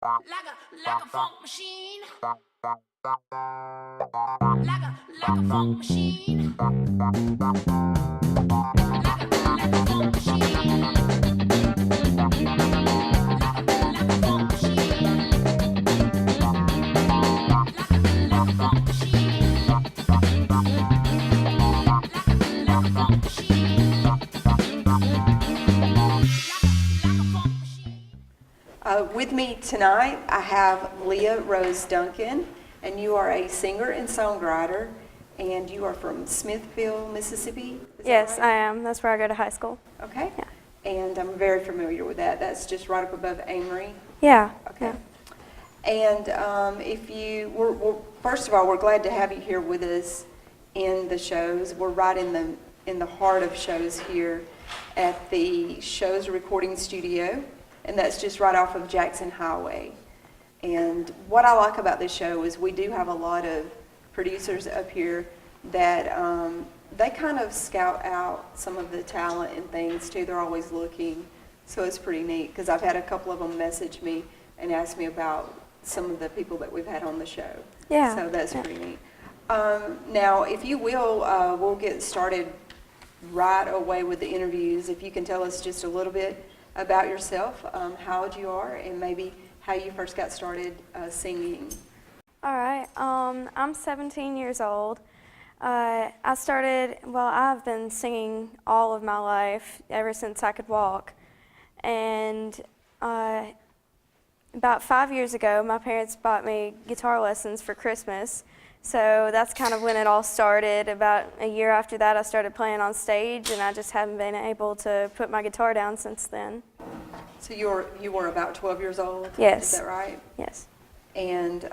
Like a funk machine. Like a funk machine. Like a funk machine. Like a funk machine. Like a funk machine. Like a funk machine. Like a funk machine. With me tonight, I have Leah Rose Duncan, and you are a singer and songwriter, and you are from Smithville, Mississippi? Is that Yes, right? I am. That's where I go to high school. Okay. Yeah. And I'm very familiar with that. That's just right up above Amory. Yeah. Okay. Yeah. And first of all, we're glad to have you here with us in the shows. We're right in the heart of shows here at the Shows Recording Studio, and that's just right off of Jackson Highway. And what I like about this show is we do have a lot of producers up here that they kind of scout out some of the talent and things too. They're always looking, so it's pretty neat because I've had a couple of them message me and ask me about some of the people that we've had on the show. Yeah. So that's pretty neat. Now, if you will, we'll get started right away with the interviews. If you can tell us just a little bit about yourself, how old you are, and maybe how you first got started singing. All right. I'm 17 years old. I've been singing all of my life, ever since I could walk. And about 5 years ago, my parents bought me guitar lessons for Christmas. So that's kind of when it all started. About a year after that, I started playing on stage, and I just haven't been able to put my guitar down since then. So you were about 12 years old? Yes. Is that right? Yes. And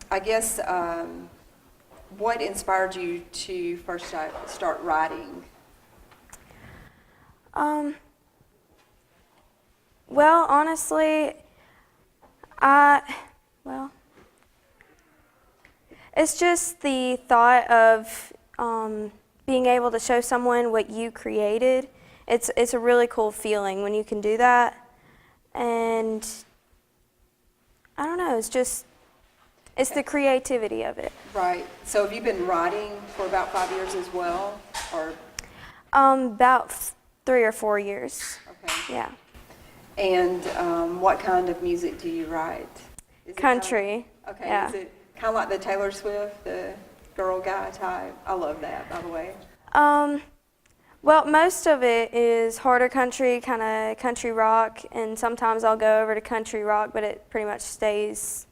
I guess what inspired you to first start writing? Well, honestly, it's just the thought of being able to show someone what you created. It's a really cool feeling when you can do that. And I don't know, it's the creativity of it. Right. So have you been writing for about 5 years as well? Or About 3 or 4 years. okay. Yeah. And what kind of music do you write? Is it Country. okay. Yeah. Is it kind of like the Taylor Swift, the girl guy type? I love that, by the way. Well, most of it is harder country, kind of country rock, and sometimes I'll go over to country rock, but it pretty much stays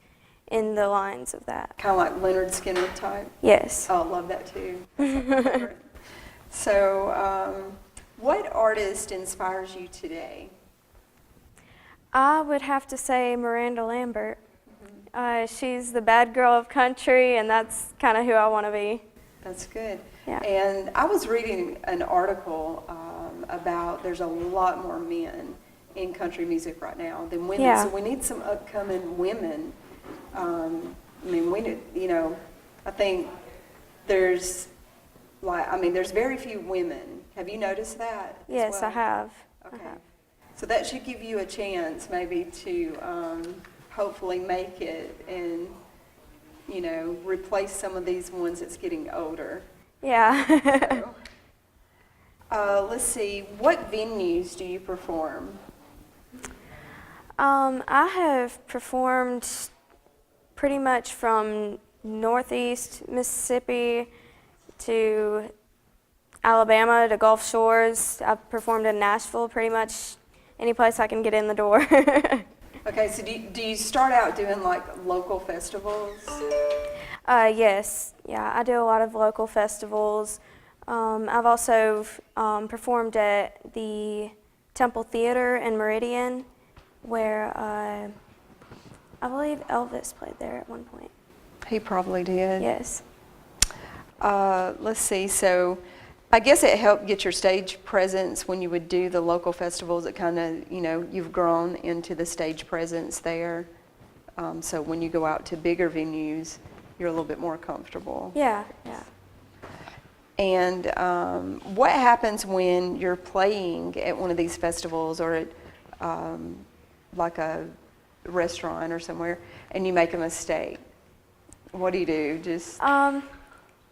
in the lines of that. Kind of like Leonard Skinner type? Yes. Oh, I love that too. That's my favorite. So, what artist inspires you today? I would have to say Miranda Lambert. She's the bad girl of country, and that's kind of who I want to be. That's good. Yeah. And I was reading an article about there's a lot more men in country music right now than women. Yeah. So we need some upcoming women. I mean, we need, I think there's very few women. Have you noticed that? as Yes, well? I have. Okay. I have. So that should give you a chance maybe to hopefully make it and, replace some of these ones that's getting older. Yeah. Let's see, what venues do you perform? I have performed pretty much from Northeast Mississippi to Alabama to Gulf Shores. I've performed in Nashville, pretty much any place I can get in the door. Okay, so do you start out doing like local festivals? Yes, yeah, I do a lot of local festivals. I've also performed at the Temple Theater in Meridian, where I believe Elvis played there at one point. He probably did. Yes. Let's see, so I guess it helped get your stage presence when you would do the local festivals. It kind of, you've grown into the stage presence there. So when you go out to bigger venues, you're a little bit more comfortable. Yeah, yeah. And what happens when you're playing at one of these festivals or at like a restaurant or somewhere and you make a mistake? What do you do? Just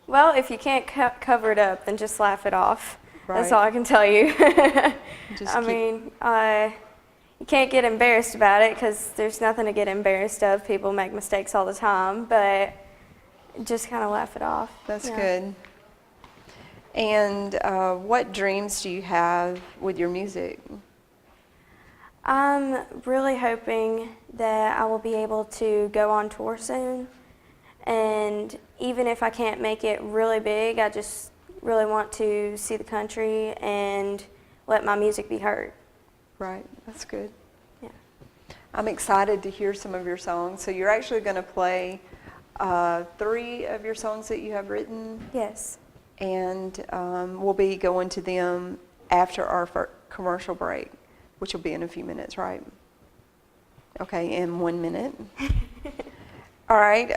Well, if you can't cover it up, then just laugh it off. That's Right. all I can tell you. Just I keep- mean, you can't get embarrassed about it because there's nothing to get embarrassed of. People make mistakes all the time, but just kind of laugh it off. That's Yeah. good. And what dreams do you have with your music? I'm really hoping that I will be able to go on tour soon. And even if I can't make it really big, I just really want to see the country and let my music be heard. Right, that's good. Yeah. I'm excited to hear some of your songs. So you're actually going to play 3 of your songs that you have written, Yes. and we'll be going to them after our commercial break, which will be in a few minutes, right? Okay, in 1 minute. All right,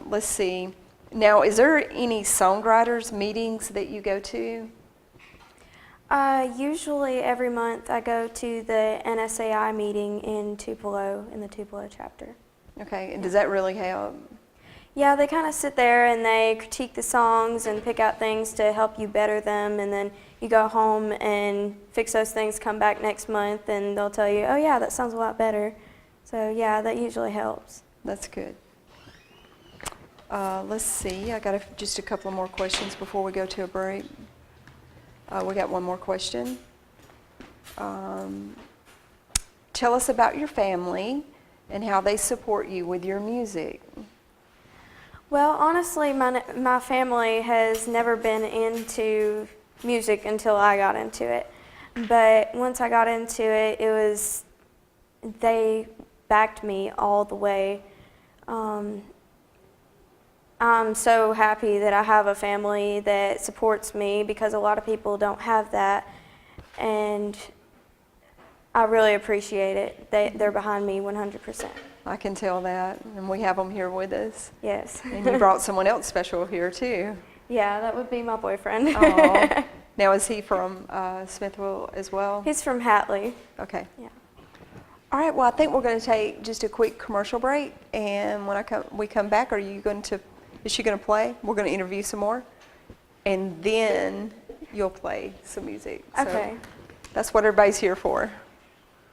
let's see. Now, is there any songwriters meetings that you go to? Usually every month I go to the NSAI meeting in Tupelo, in the Tupelo chapter. Okay, and does that really help? Yeah, they kind of sit there and they critique the songs and pick out things to help you better them, and then you go home and fix those things, come back next month, and they'll tell you, oh yeah, that sounds a lot better. So yeah, that usually helps. That's good. Let's see, I got just a couple more questions before we go to a break. We got one more question. Tell us about your family and how they support you with your music. Well, honestly, my family has never been into music until I got into it. But once I got into it, they backed me all the way. I'm so happy that I have a family that supports me because a lot of people don't have that, and I really appreciate it. They're behind me 100%. I can tell that, and we have them here with us. Yes. And you brought someone else special here too. Yeah, that would be my boyfriend. Aw. Now, is he from Smithville as well? He's from Hatley. Okay. Yeah. All right, well, I think we're going to take just a quick commercial break, and when we come back, is she going to play? We're going to interview some more, and then you'll play some music. Okay. So that's what everybody's here for.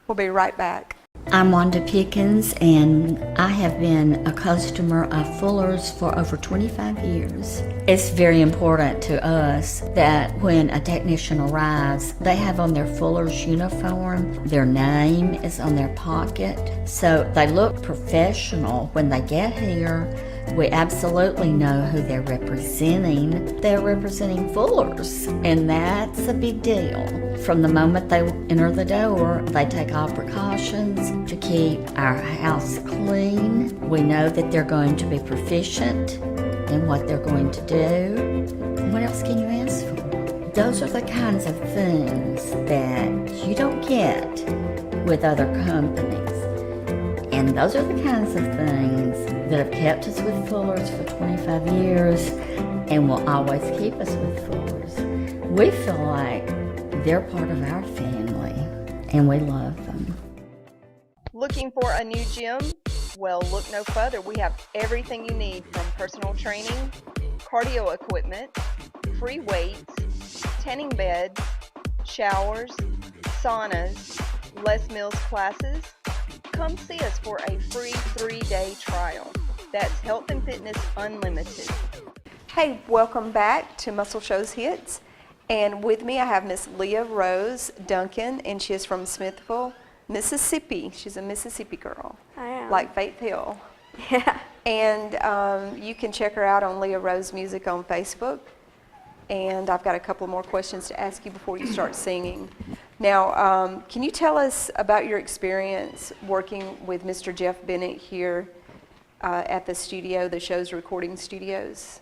We'll be right back. I'm Wanda Pickens, and I have been a customer of Fuller's for over 25 years. It's very important to us that when a technician arrives, they have on their Fuller's uniform, their name is on their pocket, so they look professional when they get here. We absolutely know who they're representing. They're representing Fuller's, and that's a big deal. From the moment they enter the door, they take all precautions to keep our house clean. We know that they're going to be proficient in what they're going to do. What else can you ask for? Those are the kinds of things that you don't get with other companies. And those are the kinds of things that have kept us with Fuller's for 25 years and will always keep us with Fuller's. We feel like they're part of our family, and we love them. Looking for a new gym? Well, look no further. We have everything you need, from personal training, cardio equipment, free weights, tanning beds, showers, saunas, Les Mills classes. Come see us for a free 3-day trial. That's Health and Fitness Unlimited. Hey, welcome back to Muscle Shows Hits. And with me I have Miss Leah Rose Duncan, and she is from Smithville, Mississippi. She's a Mississippi girl. I am. Like Faith Hill. Yeah. And you can check her out on Leah Rose Music on Facebook. And I've got a couple more questions to ask you before you start singing. Now, can you tell us about your experience working with Mr. Jeff Bennett here at the studio, the Shoals recording studios?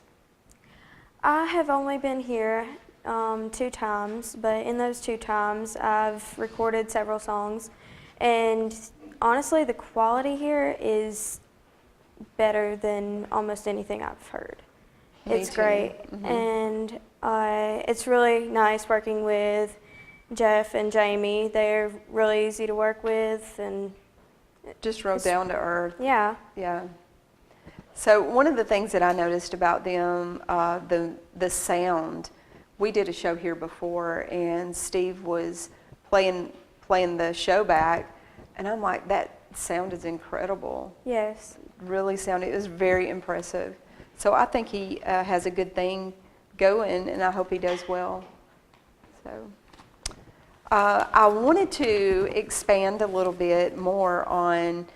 I have only been here 2 times, but in those 2 times I've recorded several songs, and honestly the quality here is better than almost anything I've heard. Me It's too. great, and it's really nice working with Jeff and Jamie. They're really easy to work with, and Just real down to earth. Yeah. Yeah. So one of the things that I noticed about them, the sound. We did a show here before, and Steve was playing the show back, and I'm like, that sound is incredible. Yes. Really sounded. It was very impressive. So I think he has a good thing going, and I hope he does well. So I wanted to expand a little bit more on.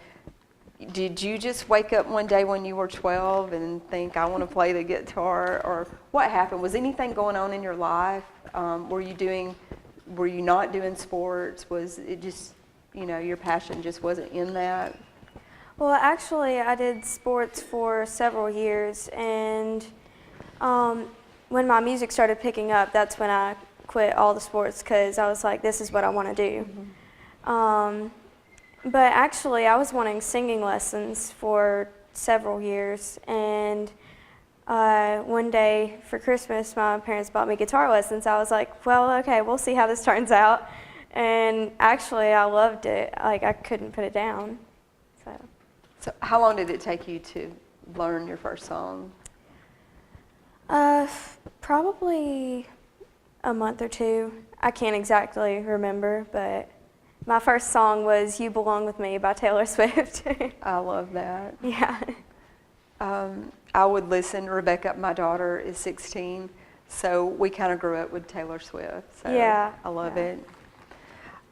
Did you just wake up one day when you were 12 and think, I want to play the guitar? Or what happened? Was anything going on in your life? Were you not doing sports? Was it just, your passion just wasn't in that? Well, actually, I did sports for several years, and when my music started picking up, that's when I quit all the sports because I was like, this is what I want to do. Mm-hmm. But actually, I was wanting singing lessons for several years, and one day for Christmas, my parents bought me guitar lessons. I was like, well, okay, we'll see how this turns out. And actually, I loved it. Like, I couldn't put it down. So how long did it take you to learn your first song? Probably a month or two. I can't exactly remember, but my first song was You Belong With Me by Taylor Swift. I love that. Yeah. I would listen. Rebecca, my daughter, is 16, so we kind of grew up with Taylor Swift. So Yeah. I love it.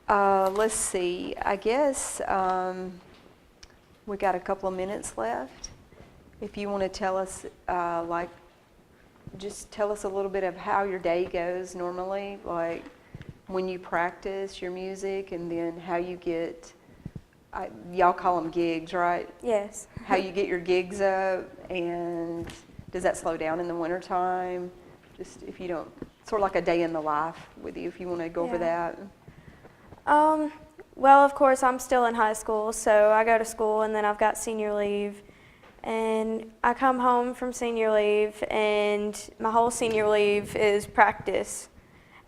Let's see. I guess we got a couple of minutes left. If you want to tell us, just tell us a little bit of how your day goes normally, like when you practice your music, and then how you get, y'all call them gigs, right? Yes. How you get your gigs up, and does that slow down in the wintertime? Just if you don't, sort of like a day in the life with you, if you want to go over that. Well, of course, I'm still in high school, so I go to school, and then I've got senior leave. And I come home from senior leave, and my whole senior leave is practice.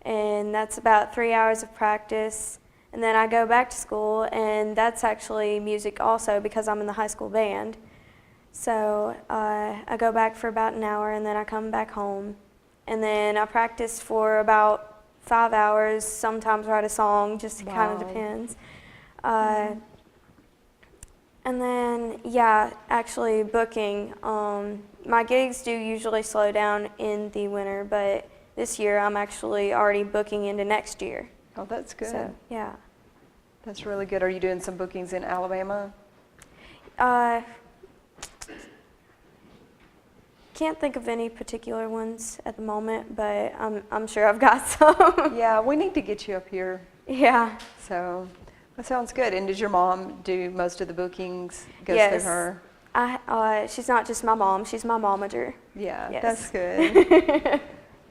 And that's about 3 hours of practice. And then I go back to school, and that's actually music also because I'm in the high school band. So I go back for about an hour, and then I come back home. And then I practice for about 5 hours, sometimes write a song, just kind of depends. And then, yeah, actually booking. My gigs do usually slow down in the winter, but this year I'm actually already booking into next year. Oh, that's good. So, yeah. That's really good. Are you doing some bookings in Alabama? Can't think of any particular ones at the moment, but I'm sure I've got some. Yeah, we need to get you up here. Yeah. So that sounds good. And does your mom do most of the bookings? Goes Yes. through her? She's not just my mom, she's my momager. Yeah, Yes. that's good.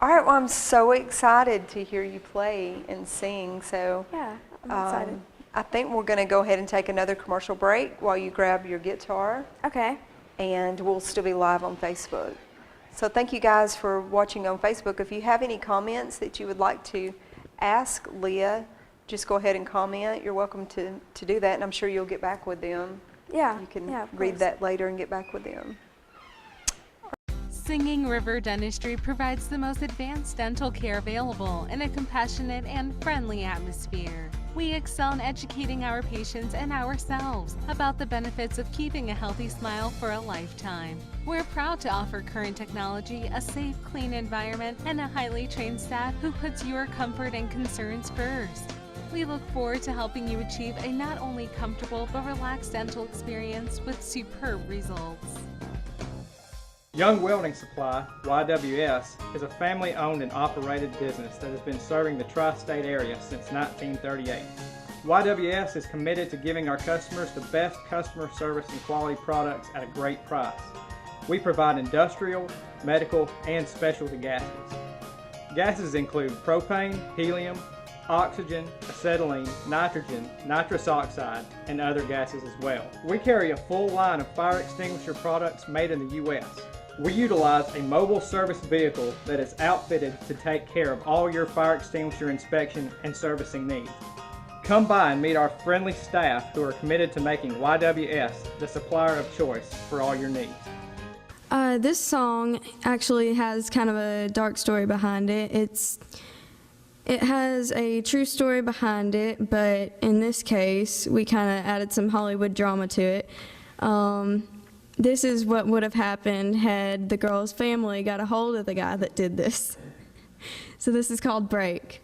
All right, well, I'm so excited to hear you play and sing. So Yeah, I'm excited. I think we're going to go ahead and take another commercial break while you grab your guitar, Okay. and we'll still be live on Facebook. So thank you guys for watching on Facebook. If you have any comments that you would like to ask Leah, just go ahead and comment. You're welcome to do that, and I'm sure you'll get back with them. Yeah. You can yeah, of read course. that later and get back with them. Singing River Dentistry provides the most advanced dental care available in a compassionate and friendly atmosphere. We excel in educating our patients and ourselves about the benefits of keeping a healthy smile for a lifetime. We're proud to offer current technology, a safe, clean environment, and a highly trained staff who puts your comfort and concerns first. We look forward to helping you achieve a not only comfortable but relaxed dental experience with superb results. Young Welding Supply, YWS, is a family-owned and operated business that has been serving the tri-state area since 1938. YWS is committed to giving our customers the best customer service and quality products at a great price. We provide industrial, medical, and specialty gases. Gases include propane, helium, oxygen, acetylene, nitrogen, nitrous oxide, and other gases as well. We carry a full line of fire extinguisher products made in the U.S. We utilize a mobile service vehicle that is outfitted to take care of all your fire extinguisher inspection and servicing needs. Come by and meet our friendly staff who are committed to making YWS the supplier of choice for all your needs. This song actually has kind of a dark story behind it. It has a true story behind it, but in this case, we kind of added some Hollywood drama to it. This is what would have happened had the girl's family got a hold of the guy that did this. So this is called Break.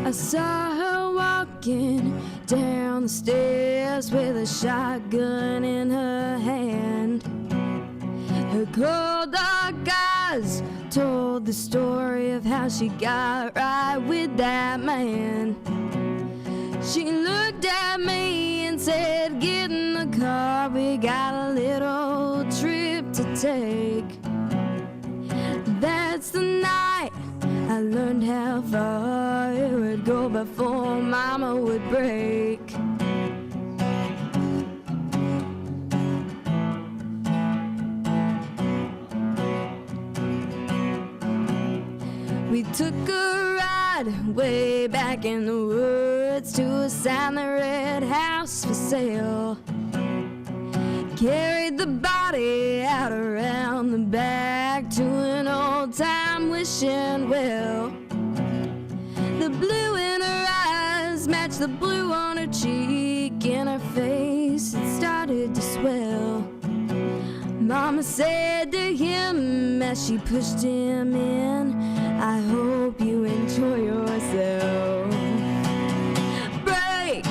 I saw her walking down the stairs with a shotgun in her hand. Her cold dark eyes told the story of how she got right with that man. She looked at me and said, "Get in the car, we got a little trip to take." That's the night I learned how far it would go before Mama would break. We took a ride way back in the woods to a sign that read "House for Sale." Carried the body out around the back to an old-time wishing well. The blue in her eyes matched the blue on her cheek, and her face it started to swell. Mama said to him as she pushed him in, "I hope you enjoy yourself." Break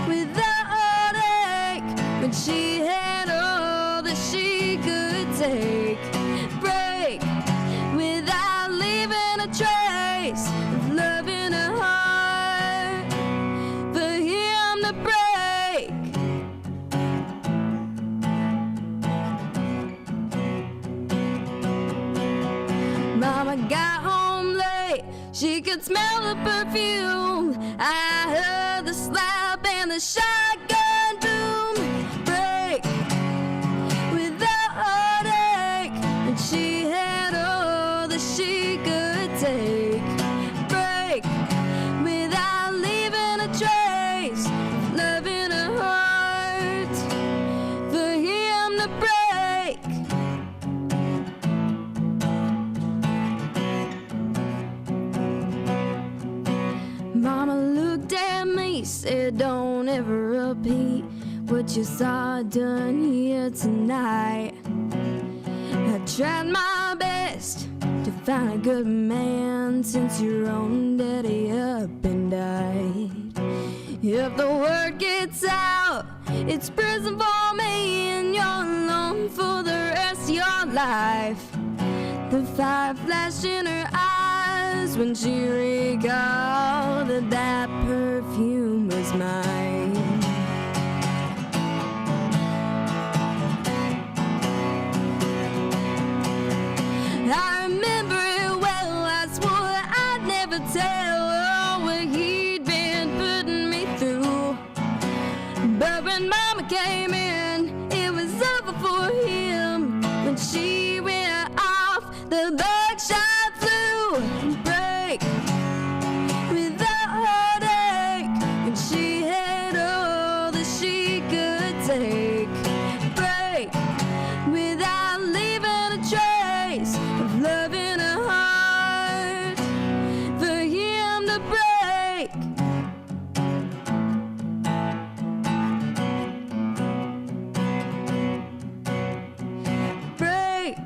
without ache when she had all that she could take. Break without leaving a trace of love in her heart. For him to break. Mama got home late, she could smell the perfume. I heard the slap and the shotgun boom. Break without ache when she had all that she could take. Break without leaving a trace of love in her heart. For him to break. Mama looked at me, said, "Don't ever repeat what you saw done here tonight." I tried my best to find a good man since your own daddy up and died. If the word gets out, it's prison for me and you're alone for the rest of your life. The fire flashed in her eyes when she recalled that that perfume was mine. I remember it well, I swore I'd never tell her what he'd been putting me through. But when Mama came in, it was over for him. When she went off, the buckshot flew. Break without ache when she had all that she could take. Break without leaving a trace of love in her heart. For him to break. Break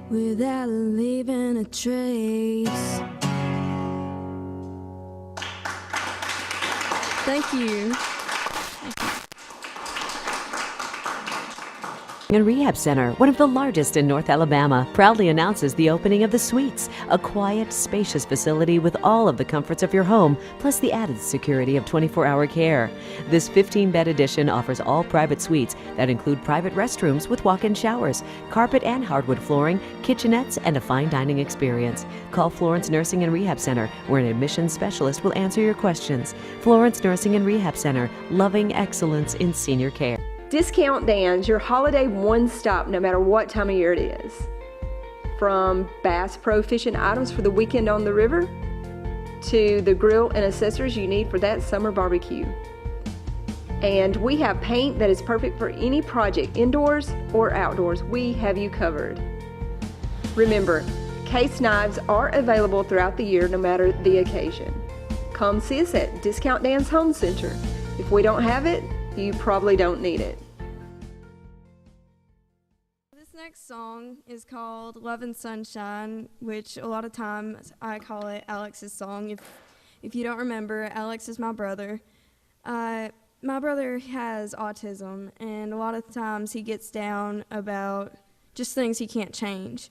without leaving a trace. Thank you. and Rehab Center, one of the largest in North Alabama, proudly announces the opening of The Suites, a quiet, spacious facility with all of the comforts of your home, plus the added security of 24-hour care. This 15-bed addition offers all private suites that include private restrooms with walk-in showers, carpet and hardwood flooring, kitchenettes, and a fine dining experience. Call Florence Nursing and Rehab Center, where an admissions specialist will answer your questions. Florence Nursing and Rehab Center, loving excellence in senior care. Discount Dan's, your holiday one-stop no matter what time of year it is. From Bass Pro fishing items for the weekend on the river to the grill and accessories you need for that summer barbecue. And we have paint that is perfect for any project, indoors or outdoors. We have you covered. Remember, case knives are available throughout the year no matter the occasion. Come see us at Discount Dan's Home Center. If we don't have it, you probably don't need it. This next song is called Love and Sunshine, which a lot of times I call it Alex's song. If you don't remember, Alex is my brother. My brother has autism, and a lot of times he gets down about just things he can't change.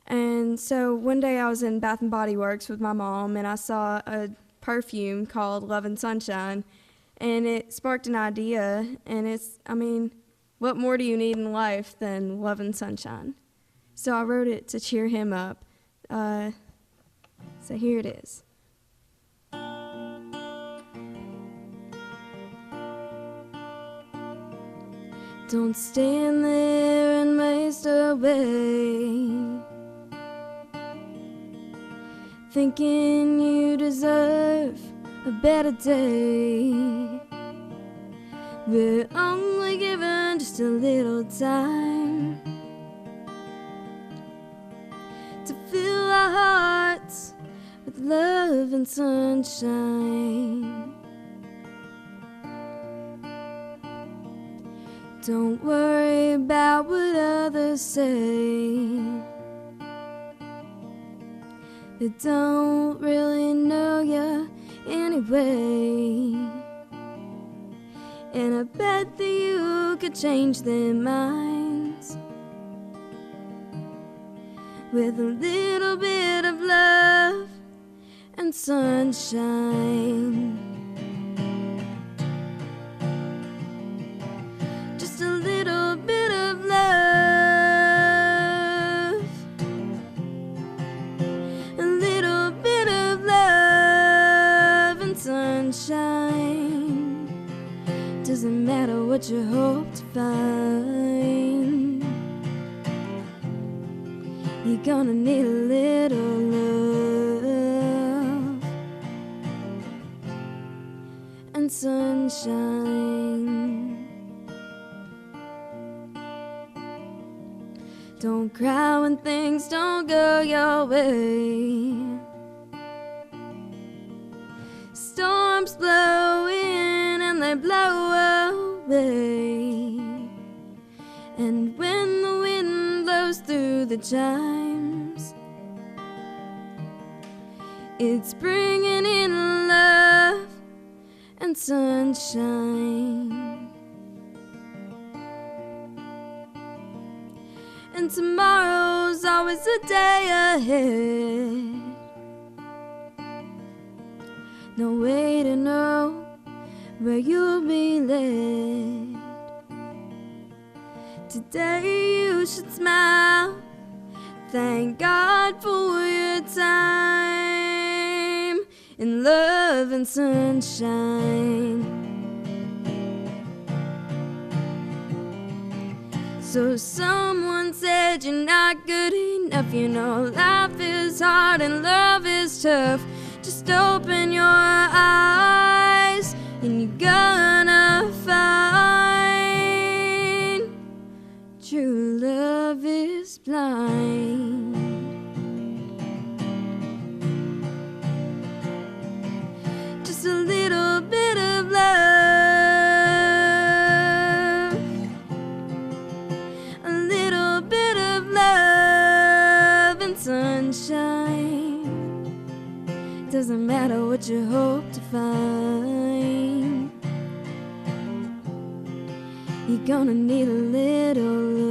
And so one day I was in Bath & Body Works with my mom, and I saw a perfume called Love and Sunshine, and it sparked an idea, and what more do you need in life than love and sunshine? So I wrote it to cheer him up. So here it is. Don't stand there and waste away, thinking you deserve a better day. We're only given just a little time to fill our hearts with love and sunshine. Don't worry about what others say. They don't really know you anyway. And I bet that you could change their minds with a little bit of love and sunshine. Just a little bit of love, a little bit of love and sunshine. Doesn't matter what you hope to find, you're gonna need a little love and sunshine. Don't cry when things don't go your way. Storms blow in and they blow away, and when the wind blows through the chimes, it's bringing in love and sunshine. And tomorrow's always a day ahead. No way to know where you'll be led. Today you should smile, thank God for your time in love and sunshine. So someone said you're not good enough. You know life is hard and love is tough. Just open your eyes and you're gonna find true love is blind. Just a little bit of love, a little bit of love and sunshine. Doesn't matter what you hope to find, you're gonna need a little love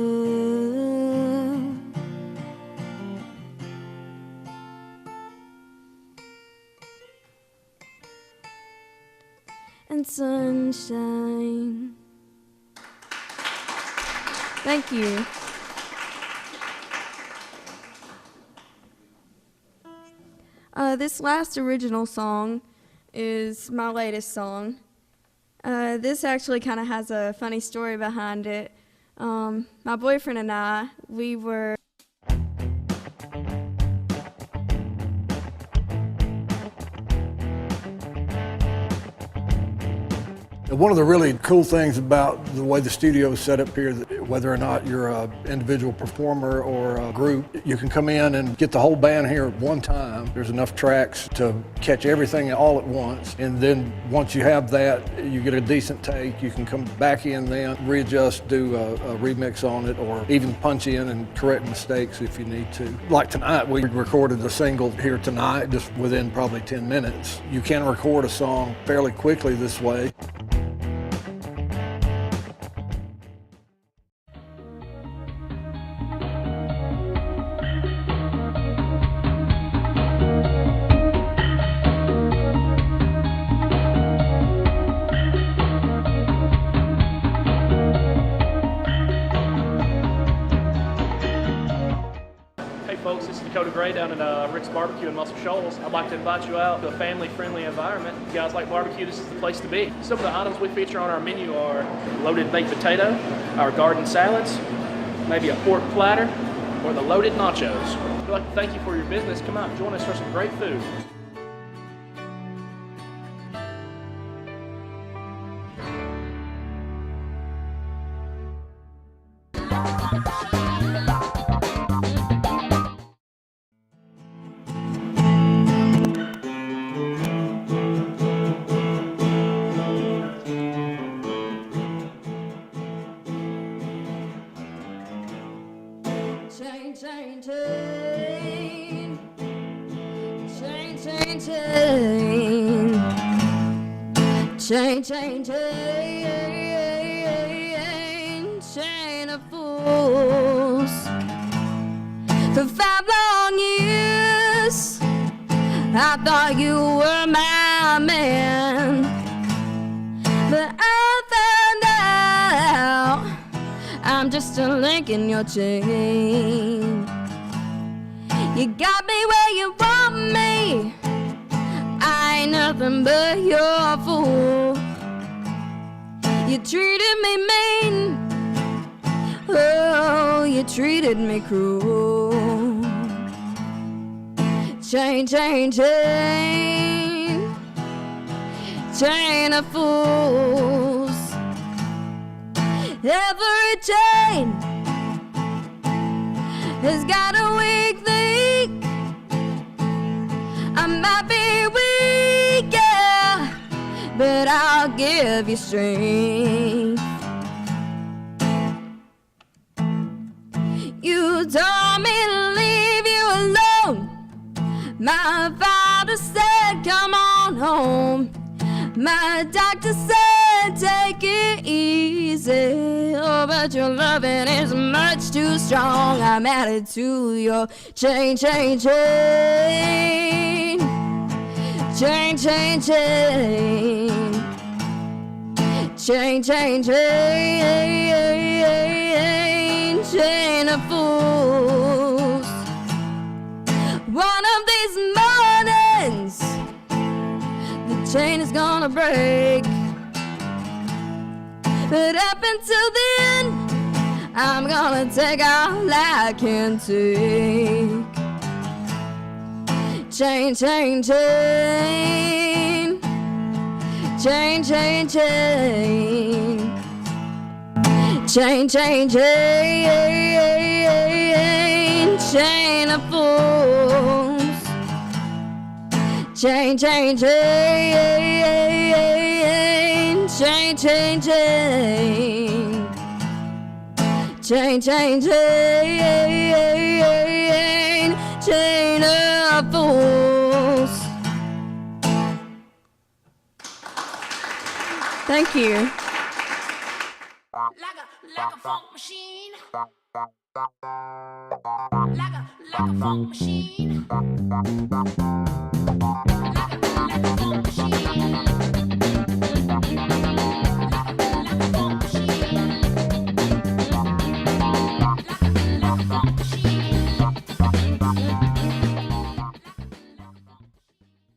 and sunshine. Thank you. This last original song is my latest song. This actually kind of has a funny story behind it. My boyfriend and I, we were One of the really cool things about the way the studio is set up here, whether or not you're an individual performer or a group, you can come in and get the whole band here at one time. There's enough tracks to catch everything all at once. And then once you have that, you get a decent take. You can come back in then, readjust, do a remix on it, or even punch in and correct mistakes if you need to. Like tonight, we recorded a single here tonight, just within probably 10 minutes. You can record a song fairly quickly this way. Down at Rick's Barbecue in Muscle Shoals. I'd like to invite you out to a family-friendly environment. If you guys like barbecue, this is the place to be. Some of the items we feature on our menu are loaded baked potato, our garden salads, maybe a pork platter, or the loaded nachos. We'd like to thank you for your business. Come out and join us for some great food. Chain, chain of fools. For 5 long years, I thought you were my man, but I found out I'm just a link in your chain. You got me where you want me, I ain't nothing but your fool. You treated me mean, oh, you treated me cruel. Chain, chain, chain, chain of fools. Every chain has got a weak link. I might be weak, yeah, but I'll give you strength. You told me to leave you alone. My father said, come on home. My doctor said, take it easy. Oh, but your loving is much too strong. I'm added to your chain, chain, chain. Chain, chain, chain. Chain, chain, chain. Chain of fools. One of these mornings, the chain is gonna break. But up until then, I'm gonna take all I can take. Chain, chain, chain. Chain, chain, chain. Chain, chain, chain. Chain of fools. Chain, chain, chain. Chain, chain, chain. Chain, chain, chain. Chain of fools. Thank you. Like like a funk machine. Like a funk machine.